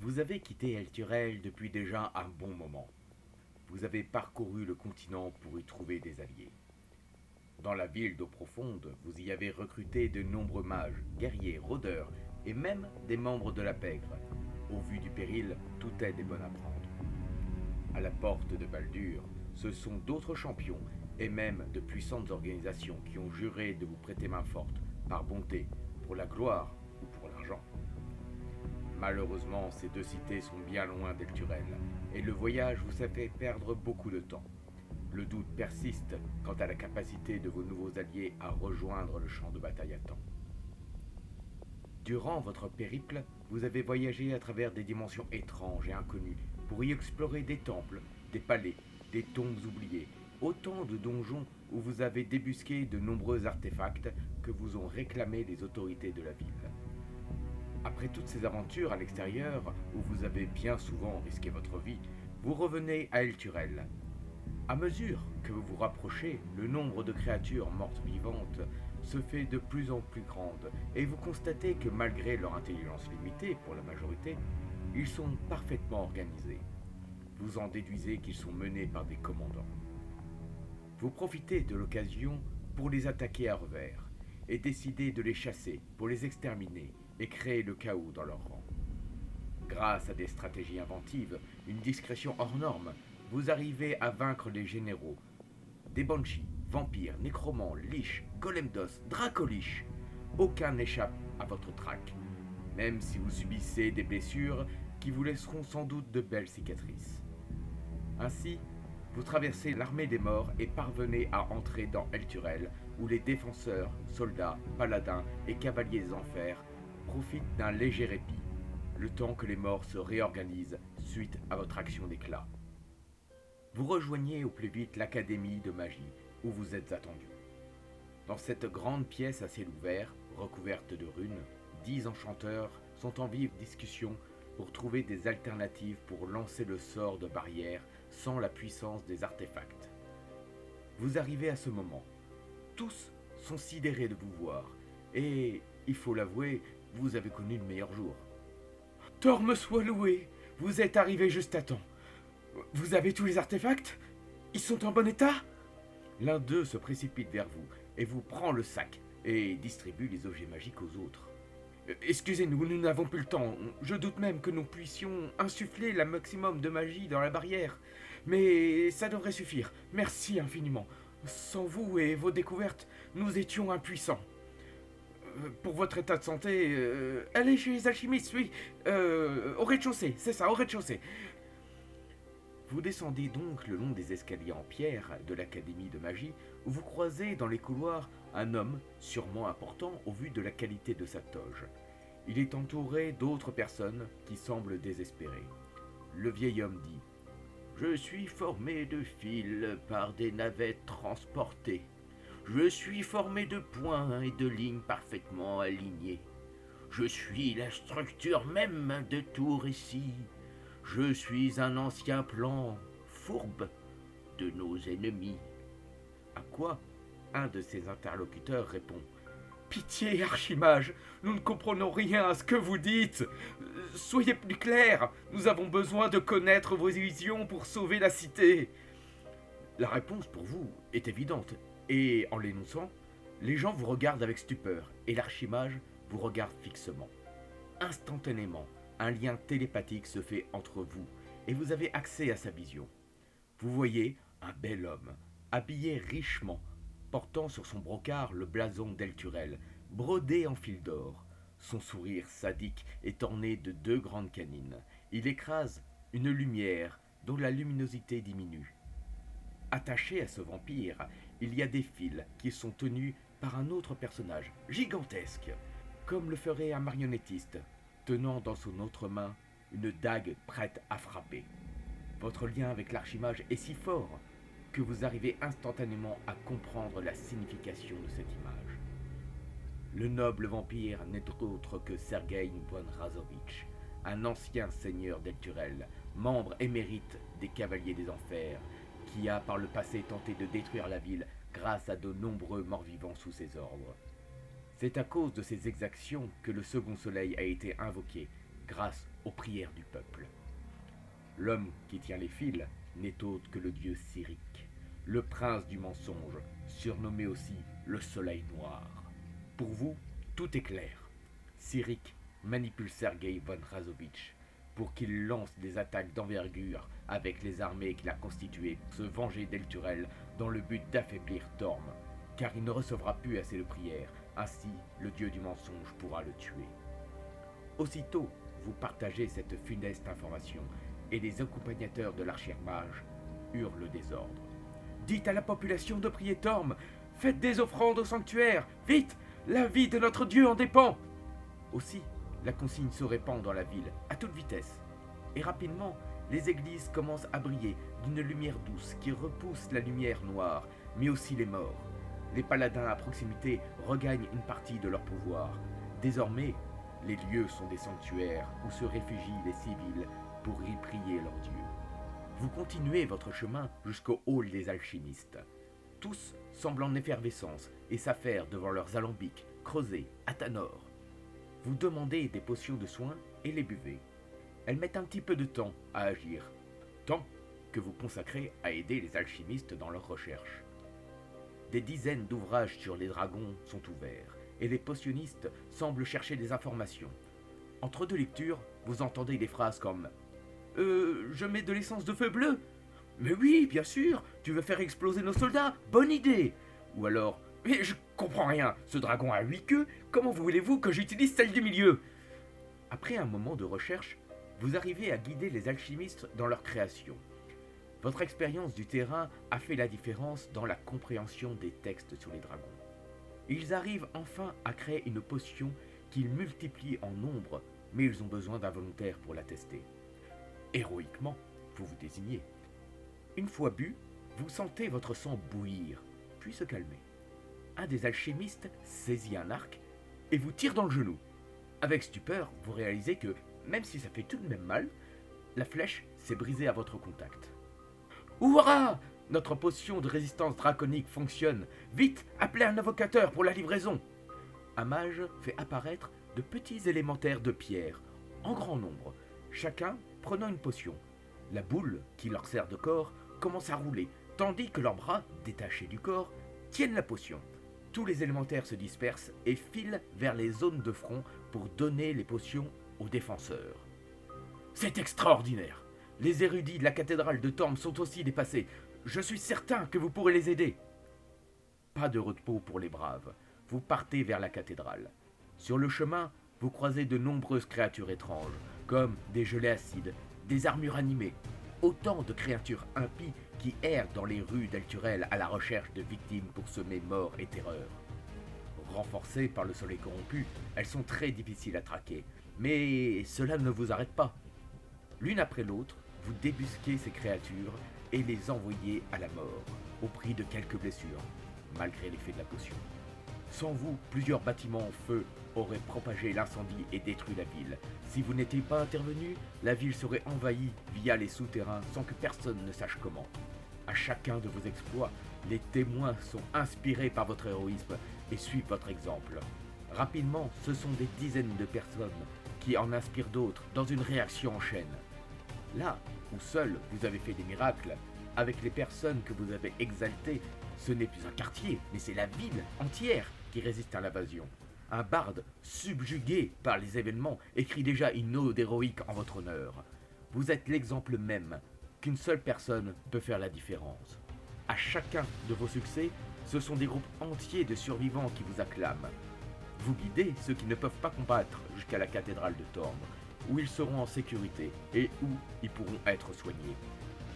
Vous avez quitté El Turel depuis déjà un bon moment. Vous avez parcouru le continent pour y trouver des alliés. Dans la ville d'eau profonde, vous y avez recruté de nombreux mages, guerriers, rôdeurs et même des membres de la pègre. Au vu du péril, tout est des bonnes à prendre. À la porte de Baldur, ce sont d'autres champions et même de puissantes organisations qui ont juré de vous prêter main forte, par bonté, pour la gloire ou pour l'argent. Malheureusement, ces deux cités sont bien loin d'El Turel, et le voyage vous a fait perdre beaucoup de temps. Le doute persiste quant à la capacité de vos nouveaux alliés à rejoindre le champ de bataille à temps. Durant votre périple, vous avez voyagé à travers des dimensions étranges et inconnues pour y explorer des temples, des palais, des tombes oubliées, autant de donjons où vous avez débusqué de nombreux artefacts que vous ont réclamés les autorités de la ville. Après toutes ces aventures à l'extérieur, où vous avez bien souvent risqué votre vie, vous revenez à El Turel. À mesure que vous vous rapprochez, le nombre de créatures mortes vivantes se fait de plus en plus grande, et vous constatez que malgré leur intelligence limitée pour la majorité, ils sont parfaitement organisés. Vous en déduisez qu'ils sont menés par des commandants. Vous profitez de l'occasion pour les attaquer à revers, et décidez de les chasser pour les exterminer et créer le chaos dans leurs rangs. Grâce à des stratégies inventives, une discrétion hors norme, vous arrivez à vaincre les généraux. Des banshees, vampires, nécromants, liches, golemdos, dracoliches. Aucun n'échappe à votre traque, même si vous subissez des blessures qui vous laisseront sans doute de belles cicatrices. Ainsi, vous traversez l'armée des morts et parvenez à entrer dans El Turel, où les défenseurs, soldats, paladins et cavaliers des enfers profitent d'un léger répit, le temps que les morts se réorganisent suite à votre action d'éclat. Vous rejoignez au plus vite l'académie de magie, où vous êtes attendu. Dans cette grande pièce à ciel ouvert, recouverte de runes, 10 enchanteurs sont en vive discussion pour trouver des alternatives pour lancer le sort de barrière sans la puissance des artefacts. Vous arrivez à ce moment. Tous sont sidérés de vous voir, et, il faut l'avouer, vous avez connu le meilleur jour. Thor me soit loué, vous êtes arrivé juste à temps. Vous avez tous les artefacts? Ils sont en bon état? L'un d'eux se précipite vers vous et vous prend le sac et distribue les objets magiques aux autres. Excusez-nous, nous n'avons plus le temps. Je doute même que nous puissions insuffler le maximum de magie dans la barrière. Mais ça devrait suffire. Merci infiniment. Sans vous et vos découvertes, nous étions impuissants. Pour votre état de santé, allez chez les alchimistes, oui. Au rez-de-chaussée, c'est ça, au rez-de-chaussée. Vous descendez donc le long des escaliers en pierre de l'Académie de magie, où vous croisez dans les couloirs un homme, sûrement important au vu de la qualité de sa toge. Il est entouré d'autres personnes qui semblent désespérées. Le vieil homme dit « Je suis formé de fils par des navettes transportées. Je suis formé de points et de lignes parfaitement alignées. Je suis la structure même de tout récit. Je suis un ancien plan fourbe de nos ennemis. » À quoi un de ses interlocuteurs répond « Pitié, archimage, nous ne comprenons rien à ce que vous dites. Soyez plus clair, nous avons besoin de connaître vos visions pour sauver la cité. » La réponse pour vous est évidente, et en l'énonçant, les gens vous regardent avec stupeur, et l'archimage vous regarde fixement. Instantanément, un lien télépathique se fait entre vous, et vous avez accès à sa vision. Vous voyez un bel homme, habillé richement, portant sur son brocart le blason d'El Turel, brodé en fil d'or. Son sourire sadique est orné de 2 grandes canines. Il écrase une lumière dont la luminosité diminue. Attaché à ce vampire, il y a des fils qui sont tenus par un autre personnage, gigantesque, comme le ferait un marionnettiste, tenant dans son autre main une dague prête à frapper. Votre lien avec l'archimage est si fort que vous arrivez instantanément à comprendre la signification de cette image. Le noble vampire n'est autre que Sergei Bonrazovitch, un ancien seigneur d'El Turel, membre émérite des Cavaliers des Enfers, qui a par le passé tenté de détruire la ville grâce à de nombreux morts-vivants sous ses ordres. C'est à cause de ses exactions que le Second Soleil a été invoqué, grâce aux prières du peuple. L'homme qui tient les fils n'est autre que le dieu Cyrique, le prince du mensonge, surnommé aussi le soleil noir. Pour vous, tout est clair. Cyrique manipule Sergei von Razovitch pour qu'il lance des attaques d'envergure avec les armées qu'il a constituées pour se venger d'Elturel dans le but d'affaiblir Torm, car il ne recevra plus assez de prières, ainsi le dieu du mensonge pourra le tuer. Aussitôt, vous partagez cette funeste information, et les accompagnateurs de l'archimage hurlent le désordre. Dites à la population de prier Torm, faites des offrandes au sanctuaire, vite, la vie de notre dieu en dépend. Aussi, la consigne se répand dans la ville, à toute vitesse. Et rapidement, les églises commencent à briller d'une lumière douce qui repousse la lumière noire, mais aussi les morts. Les paladins à proximité regagnent une partie de leur pouvoir. Désormais, les lieux sont des sanctuaires où se réfugient les civils pour y prier leur dieu. Vous continuez votre chemin jusqu'au hall des alchimistes. Tous semblent en effervescence et s'affairent devant leurs alambics, creusés, à Tanor. Vous demandez des potions de soins et les buvez. Elles mettent un petit peu de temps à agir, temps que vous consacrez à aider les alchimistes dans leurs recherches. Des dizaines d'ouvrages sur les dragons sont ouverts, et les potionnistes semblent chercher des informations. Entre deux lectures, vous entendez des phrases comme « je mets de l'essence de feu bleu ?»« Mais oui, bien sûr, tu veux faire exploser nos soldats, bonne idée !» Ou alors « Mais je comprends rien, ce dragon a 8 queues, comment voulez-vous que j'utilise celle du milieu ?» Après un moment de recherche, vous arrivez à guider les alchimistes dans leur création. Votre expérience du terrain a fait la différence dans la compréhension des textes sur les dragons. Ils arrivent enfin à créer une potion qu'ils multiplient en nombre, mais ils ont besoin d'un volontaire pour la tester. Héroïquement, vous vous désignez. Une fois bu, vous sentez votre sang bouillir, puis se calmer. Un des alchimistes saisit un arc et vous tire dans le genou. Avec stupeur, vous réalisez que, même si ça fait tout de même mal, la flèche s'est brisée à votre contact. Hurrah! Notre potion de résistance draconique fonctionne. Vite, appelez un invocateur pour la livraison. Un mage fait apparaître de petits élémentaires de pierre, en grand nombre, chacun prenant une potion. La boule, qui leur sert de corps, commence à rouler, tandis que leurs bras, détachés du corps, tiennent la potion. Tous les élémentaires se dispersent et filent vers les zones de front pour donner les potions aux défenseurs. C'est extraordinaire! Les érudits de la cathédrale de Torm sont aussi dépassés. Je suis certain que vous pourrez les aider. Pas de repos pour les braves. Vous partez vers la cathédrale. Sur le chemin, vous croisez de nombreuses créatures étranges, comme des gelées acides, des armures animées, autant de créatures impies qui errent dans les rues d'Elturel à la recherche de victimes pour semer mort et terreur. Renforcées par le soleil corrompu, elles sont très difficiles à traquer, mais cela ne vous arrête pas. L'une après l'autre, vous débusquez ces créatures et les envoyez à la mort, au prix de quelques blessures, malgré l'effet de la potion. Sans vous, plusieurs bâtiments en feu auraient propagé l'incendie et détruit la ville. Si vous n'étiez pas intervenu, la ville serait envahie via les souterrains sans que personne ne sache comment. À chacun de vos exploits, les témoins sont inspirés par votre héroïsme et suivent votre exemple. Rapidement, ce sont des dizaines de personnes qui en inspirent d'autres dans une réaction en chaîne. Là où seul vous avez fait des miracles, avec les personnes que vous avez exaltées, ce n'est plus un quartier, mais c'est la ville entière qui résiste à l'invasion. Un barde, subjugué par les événements, écrit déjà une ode héroïque en votre honneur. Vous êtes l'exemple même qu'une seule personne peut faire la différence. À chacun de vos succès, ce sont des groupes entiers de survivants qui vous acclament. Vous guidez ceux qui ne peuvent pas combattre jusqu'à la cathédrale de Torm, où ils seront en sécurité et où ils pourront être soignés.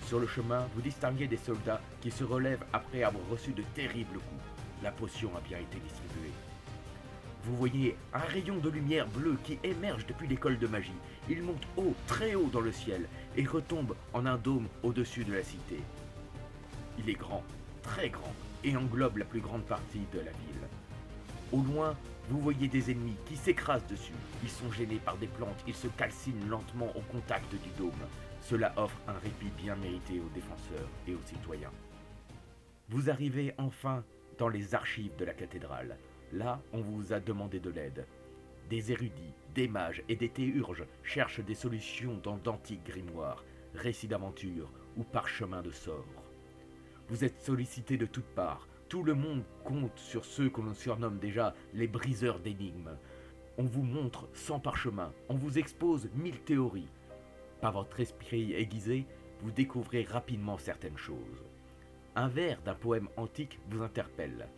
Sur le chemin, vous distinguez des soldats qui se relèvent après avoir reçu de terribles coups. La potion a bien été distribuée. Vous voyez un rayon de lumière bleue qui émerge depuis l'école de magie. Il monte haut, très haut dans le ciel, et retombe en un dôme au-dessus de la cité. Il est grand, très grand, et englobe la plus grande partie de la ville. Au loin, vous voyez des ennemis qui s'écrasent dessus. Ils sont gênés par des plantes, ils se calcinent lentement au contact du dôme. Cela offre un répit bien mérité aux défenseurs et aux citoyens. Vous arrivez enfin dans les archives de la cathédrale. Là, on vous a demandé de l'aide. des érudits, des mages et des théurges cherchent des solutions dans d'antiques grimoires, récits d'aventures ou parchemins de sorts. Vous êtes sollicités de toutes parts. Tout le monde compte sur ceux que l'on surnomme déjà les briseurs d'énigmes. On vous montre 100 parchemins, on vous expose 1000 théories. Par votre esprit aiguisé, vous découvrez rapidement certaines choses. Un vers d'un poème antique vous interpelle.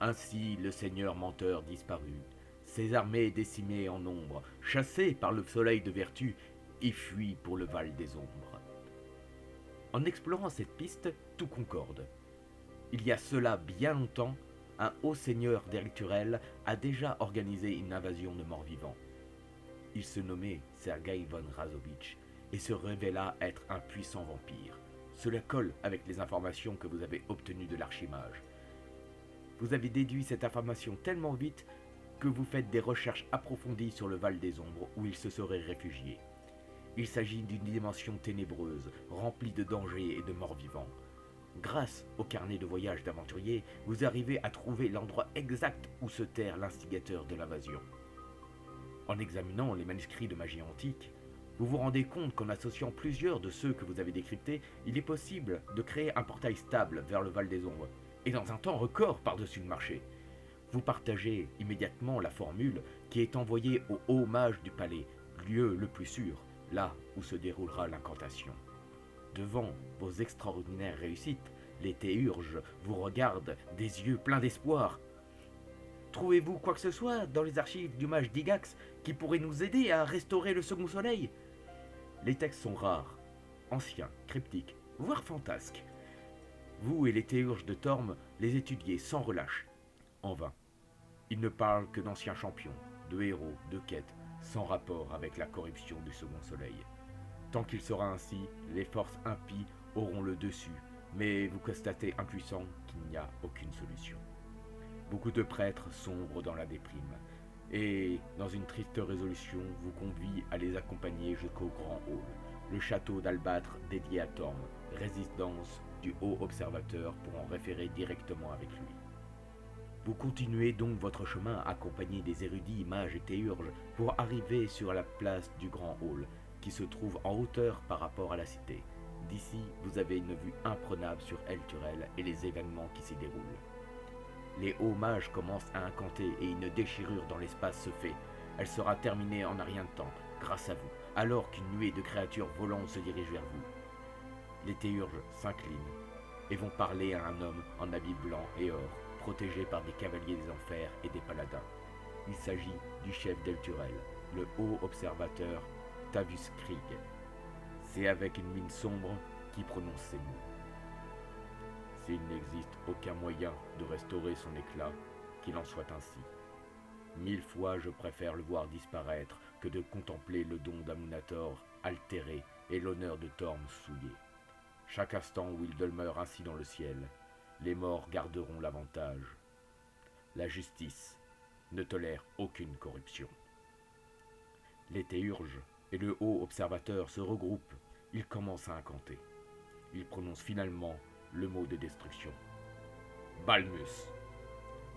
Ainsi le seigneur menteur disparut, ses armées décimées en ombre, chassées par le soleil de vertu, et fuit pour le val des ombres. En explorant cette piste, tout concorde. Il y a cela bien longtemps, un haut seigneur d'Elturel a déjà organisé une invasion de morts-vivants. Il se nommait Sergei von Razovitch et se révéla être un puissant vampire. Cela colle avec les informations que vous avez obtenues de l'archimage. Vous avez déduit cette information tellement vite que vous faites des recherches approfondies sur le Val des Ombres où il se serait réfugié. Il s'agit d'une dimension ténébreuse, remplie de dangers et de morts-vivants. Grâce au carnet de voyage d'aventurier, vous arrivez à trouver l'endroit exact où se terre l'instigateur de l'invasion. En examinant les manuscrits de magie antique, vous vous rendez compte qu'en associant plusieurs de ceux que vous avez décryptés, il est possible de créer un portail stable vers le Val des Ombres, et dans un temps record par-dessus le marché. Vous partagez immédiatement la formule qui est envoyée au haut mage du palais, lieu le plus sûr, là où se déroulera l'incantation. Devant vos extraordinaires réussites, les théurges vous regardent des yeux pleins d'espoir. Trouvez-vous quoi que ce soit dans les archives du mage Digax qui pourrait nous aider à restaurer le second soleil? Les textes sont rares, anciens, cryptiques, voire fantasques. Vous et les théurges de Torm les étudiez sans relâche, en vain. Ils ne parlent que d'anciens champions, de héros, de quêtes, sans rapport avec la corruption du second soleil. Tant qu'il sera ainsi, les forces impies auront le dessus, mais vous constatez impuissant qu'il n'y a aucune solution. Beaucoup de prêtres sombrent dans la déprime, et, dans une triste résolution, vous convie à les accompagner jusqu'au Grand Hall, le château d'Albâtre dédié à Torm, résidence du Haut Observateur pour en référer directement avec lui. Vous continuez donc votre chemin accompagné des érudits, mages et théurges pour arriver sur la place du Grand Hall, qui se trouve en hauteur par rapport à la cité. D'ici, vous avez une vue imprenable sur Elturel et les événements qui s'y déroulent. Les hauts mages commencent à incanter et une déchirure dans l'espace se fait. Elle sera terminée en un rien de temps, grâce à vous, alors qu'une nuée de créatures volantes se dirige vers vous. Les théurges s'inclinent et vont parler à un homme en habit blanc et or, protégé par des cavaliers des enfers et des paladins. Il s'agit du chef d'Elturel, le haut observateur Tavus Krieg. C'est avec une mine sombre qu'il prononce ces mots. S'il n'existe aucun moyen de restaurer son éclat, qu'il en soit ainsi. 1000 fois je préfère le voir disparaître que de contempler le don d'Amunator altéré et l'honneur de Torm souillé. Chaque instant où il demeure ainsi dans le ciel, les morts garderont l'avantage. La justice ne tolère aucune corruption. Les théurges et le haut observateur se regroupent, ils commencent à incanter. Ils prononcent finalement le mot de destruction. Balmus.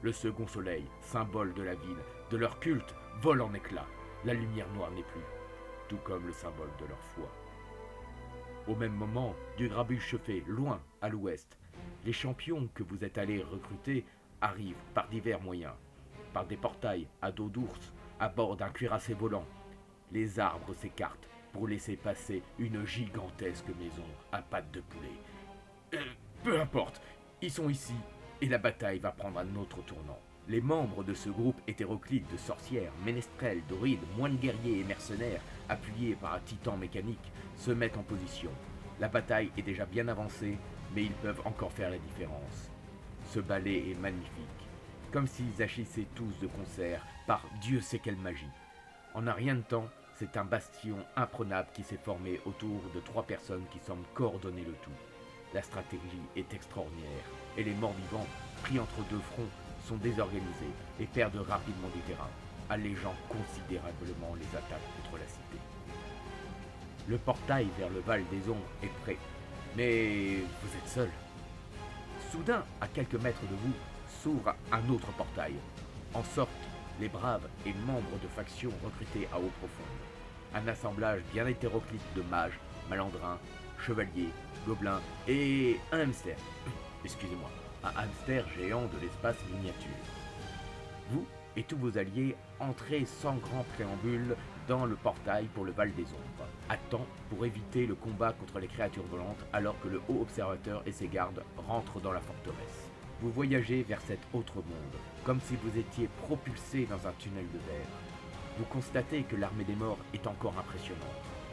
Le second soleil, symbole de la ville, de leur culte, vole en éclats. La lumière noire n'est plus, tout comme le symbole de leur foi. Au même moment, du grabuge se fait, loin, à l'ouest. Les champions que vous êtes allés recruter arrivent par divers moyens. Par des portails à dos d'ours, à bord d'un cuirassé volant. Les arbres s'écartent pour laisser passer une gigantesque maison à pattes de poulet. Peu importe, ils sont ici et la bataille va prendre un autre tournant. Les membres de ce groupe hétéroclite de sorcières, ménestrels, druides, moines guerriers et mercenaires, appuyés par un titan mécanique, se mettent en position. La bataille est déjà bien avancée, mais ils peuvent encore faire la différence. Ce ballet est magnifique, comme s'ils agissaient tous de concert par Dieu sait quelle magie. En un rien de temps, c'est un bastion imprenable qui s'est formé autour de 3 personnes qui semblent coordonner le tout. La stratégie est extraordinaire, et les morts-vivants, pris entre deux fronts, sont désorganisés et perdent rapidement du terrain, allégeant considérablement les attaques contre la cité. Le portail vers le Val des Ombres est prêt, mais vous êtes seul. Soudain, à quelques mètres de vous, s'ouvre un autre portail, en sorte les braves et membres de factions recrutés à eau profonde. Un assemblage bien hétéroclite de mages, malandrins, chevaliers, gobelins et un hamster. Excusez-moi, un hamster géant de l'espace miniature. Vous et tous vos alliés entrez sans grand préambule dans le portail pour le Val des Ombres, à temps pour éviter le combat contre les créatures volantes alors que le haut observateur et ses gardes rentrent dans la forteresse. Vous voyagez vers cet autre monde, comme si vous étiez propulsé dans un tunnel de verre. Vous constatez que l'armée des morts est encore impressionnante.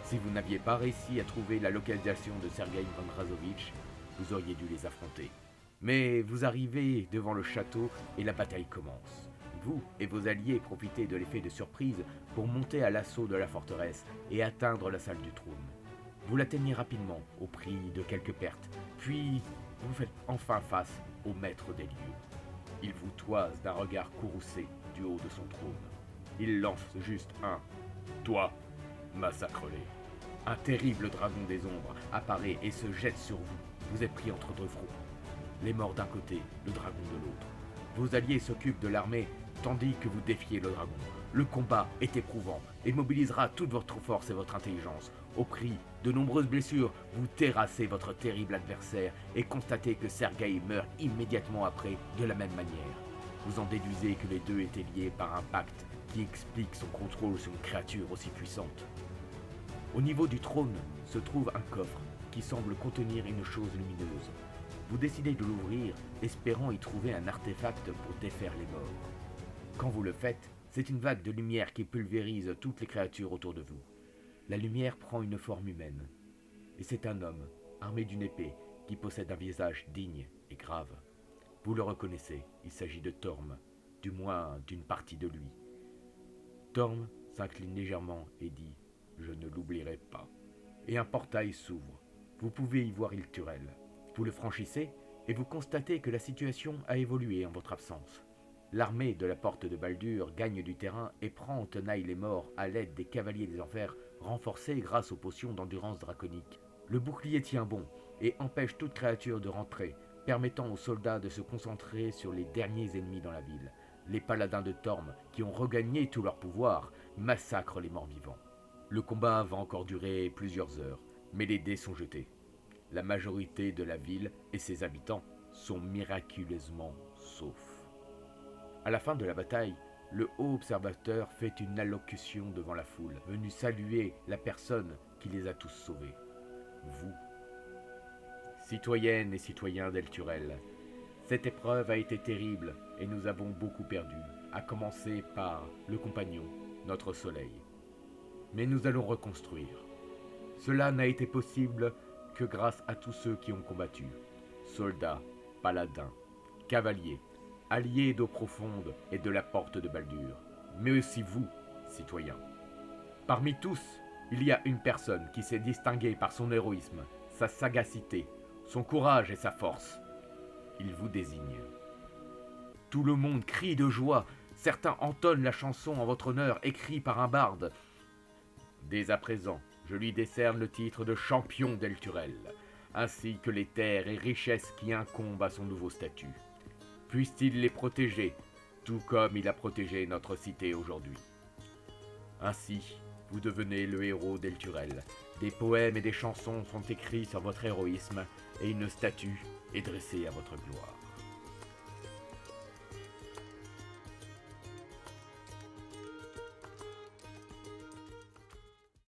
Si vous n'aviez pas réussi à trouver la localisation de Sergei Vandrazovitch, vous auriez dû les affronter. Mais vous arrivez devant le château et la bataille commence. Vous et vos alliés profitez de l'effet de surprise pour monter à l'assaut de la forteresse et atteindre la salle du trône. Vous l'atteignez rapidement, au prix de quelques pertes, puis vous faites enfin face au maître des lieux. Il vous toise d'un regard courroucé du haut de son trône. Il lance juste un « Toi, massacre-les ». Un terrible dragon des ombres apparaît et se jette sur vous. Vous êtes pris entre deux fronts. Les morts d'un côté, le dragon de l'autre. Vos alliés s'occupent de l'armée tandis que vous défiez le dragon. Le combat est éprouvant et mobilisera toute votre force et votre intelligence. Au prix de nombreuses blessures, vous terrassez votre terrible adversaire et constatez que Sergei meurt immédiatement après de la même manière. Vous en déduisez que les deux étaient liés par un pacte qui explique son contrôle sur une créature aussi puissante. Au niveau du trône se trouve un coffre qui semble contenir une chose lumineuse. Vous décidez de l'ouvrir, espérant y trouver un artefact pour défaire les morts. Quand vous le faites, c'est une vague de lumière qui pulvérise toutes les créatures autour de vous. La lumière prend une forme humaine. Et c'est un homme, armé d'une épée, qui possède un visage digne et grave. Vous le reconnaissez, il s'agit de Torm, du moins d'une partie de lui. Torm s'incline légèrement et dit « Je ne l'oublierai pas ». Et un portail s'ouvre. Vous pouvez y voir Ilturel. Vous le franchissez et vous constatez que la situation a évolué en votre absence. L'armée de la porte de Baldur gagne du terrain et prend en tenaille les morts à l'aide des cavaliers des enfers renforcés grâce aux potions d'endurance draconique. Le bouclier tient bon et empêche toute créature de rentrer, permettant aux soldats de se concentrer sur les derniers ennemis dans la ville. Les paladins de Torm, qui ont regagné tout leur pouvoir, massacrent les morts vivants. Le combat va encore durer plusieurs heures, mais les dés sont jetés. La majorité de la ville et ses habitants sont miraculeusement saufs. À la fin de la bataille, le haut observateur fait une allocution devant la foule, venu saluer la personne qui les a tous sauvés. Vous. Citoyennes et citoyens d'Elturel, cette épreuve a été terrible et nous avons beaucoup perdu, à commencer par le compagnon, notre soleil. Mais nous allons reconstruire. Cela n'a été possible que grâce à tous ceux qui ont combattu. Soldats, paladins, cavaliers, alliés d'eau profonde et de la porte de Baldur, mais aussi vous, citoyens. Parmi tous, il y a une personne qui s'est distinguée par son héroïsme, sa sagacité, son courage et sa force. Il vous désigne. Tout le monde crie de joie, certains entonnent la chanson en votre honneur écrite par un barde. Dès à présent, je lui décerne le titre de champion d'Elturel, ainsi que les terres et richesses qui incombent à son nouveau statut. Puisse-t-il les protéger, tout comme il a protégé notre cité aujourd'hui. Ainsi, vous devenez le héros d'Elturel. Des poèmes et des chansons sont écrits sur votre héroïsme et une statue est dressée à votre gloire.